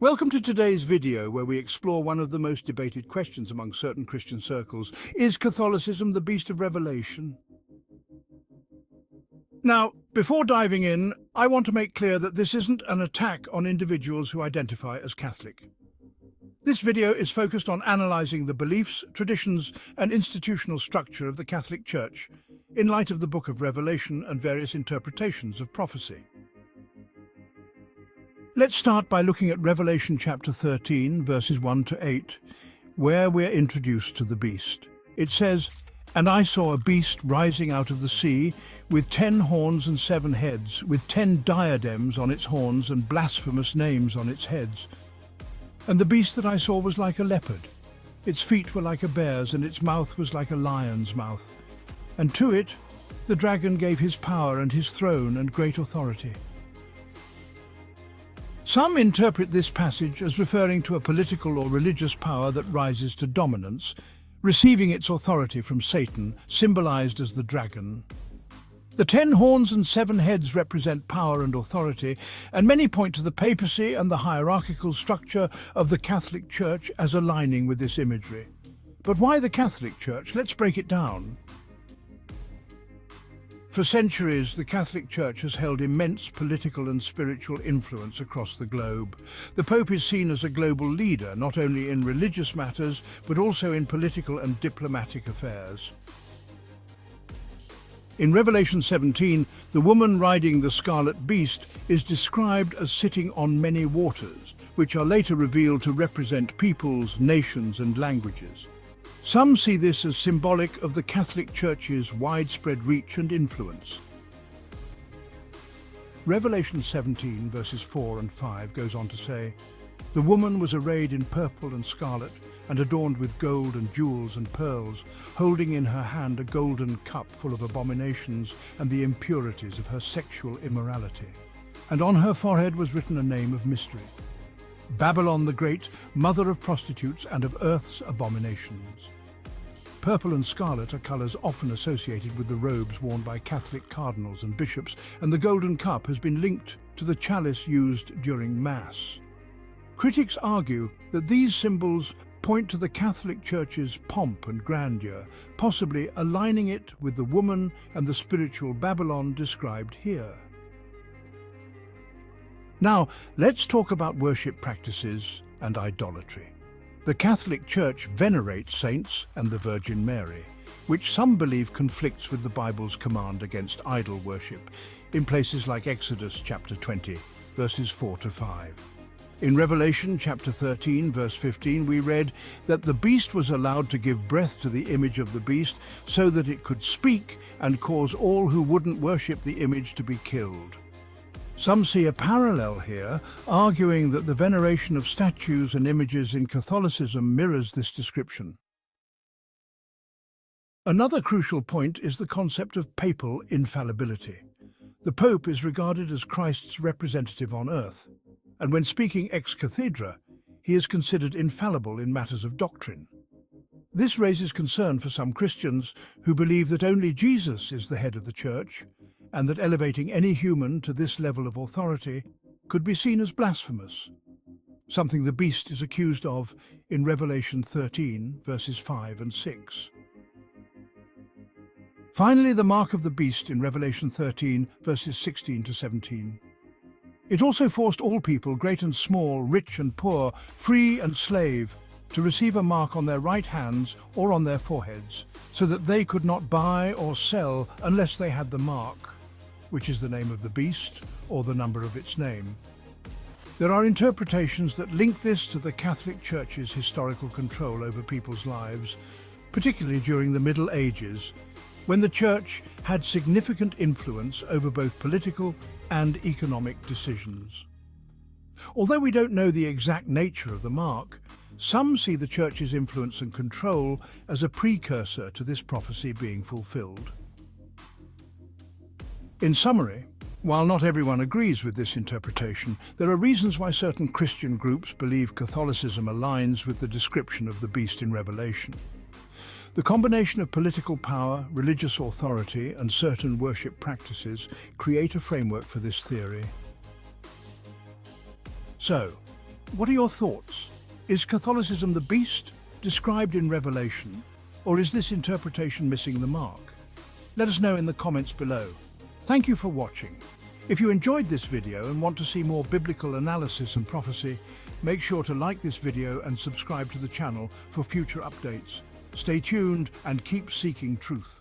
Welcome to today's video where we explore one of the most debated questions among certain Christian circles. Is Catholicism the beast of Revelation? Now, before diving in, I want to make clear that this isn't an attack on individuals who identify as Catholic. This video is focused on analysing the beliefs, traditions and institutional structure of the Catholic Church in light of the Book of Revelation and various interpretations of prophecy. Let's start by looking at Revelation chapter 13, verses 1 to 8, where we're introduced to the beast. It says, "And I saw a beast rising out of the sea, with 10 horns and 7 heads, with 10 diadems on its horns and blasphemous names on its heads. And the beast that I saw was like a leopard. Its feet were like a bear's, and its mouth was like a lion's mouth. And to it the dragon gave his power and his throne and great authority." Some interpret this passage as referring to a political or religious power that rises to dominance, receiving its authority from Satan, symbolized as the dragon. The 10 horns and 7 heads represent power and authority, and many point to the papacy and the hierarchical structure of the Catholic Church as aligning with this imagery. But why the Catholic Church? Let's break it down. For centuries, the Catholic Church has held immense political and spiritual influence across the globe. The Pope is seen as a global leader, not only in religious matters, but also in political and diplomatic affairs. In Revelation 17, the woman riding the scarlet beast is described as sitting on many waters, which are later revealed to represent peoples, nations, and languages. Some see this as symbolic of the Catholic Church's widespread reach and influence. Revelation 17, verses 4 and 5 goes on to say, "The woman was arrayed in purple and scarlet, and adorned with gold and jewels and pearls, holding in her hand a golden cup full of abominations and the impurities of her sexual immorality. And on her forehead was written a name of mystery: Babylon the Great, mother of prostitutes and of earth's abominations." Purple and scarlet are colours often associated with the robes worn by Catholic cardinals and bishops, and the golden cup has been linked to the chalice used during Mass. Critics argue that these symbols point to the Catholic Church's pomp and grandeur, possibly aligning it with the woman and the spiritual Babylon described here. Now, let's talk about worship practices and idolatry. The Catholic Church venerates saints and the Virgin Mary, which some believe conflicts with the Bible's command against idol worship, in places like Exodus chapter 20, verses 4 to 5. In Revelation chapter 13, verse 15, we read that the beast was allowed to give breath to the image of the beast so that it could speak and cause all who wouldn't worship the image to be killed. Some see a parallel here, arguing that the veneration of statues and images in Catholicism mirrors this description. Another crucial point is the concept of papal infallibility. The Pope is regarded as Christ's representative on earth, and when speaking ex cathedra, he is considered infallible in matters of doctrine. This raises concern for some Christians who believe that only Jesus is the head of the Church, and that elevating any human to this level of authority could be seen as blasphemous, something the beast is accused of in Revelation 13, verses 5 and 6. Finally, the mark of the beast in Revelation 13, verses 16 to 17. It also forced all people, great and small, rich and poor, free and slave, to receive a mark on their right hands or on their foreheads, so that they could not buy or sell unless they had the mark, which is the name of the beast or the number of its name. There are interpretations that link this to the Catholic Church's historical control over people's lives, particularly during the Middle Ages, when the Church had significant influence over both political and economic decisions. Although we don't know the exact nature of the mark, some see the Church's influence and control as a precursor to this prophecy being fulfilled. In summary, while not everyone agrees with this interpretation, there are reasons why certain Christian groups believe Catholicism aligns with the description of the beast in Revelation. The combination of political power, religious authority, and certain worship practices create a framework for this theory. So, What are your thoughts? Is Catholicism the beast described in Revelation, or is this interpretation missing the mark? Let us know in the comments below. Thank you for watching. If you enjoyed this video and want to see more biblical analysis and prophecy, make sure to like this video and subscribe to the channel for future updates. Stay tuned and keep seeking truth.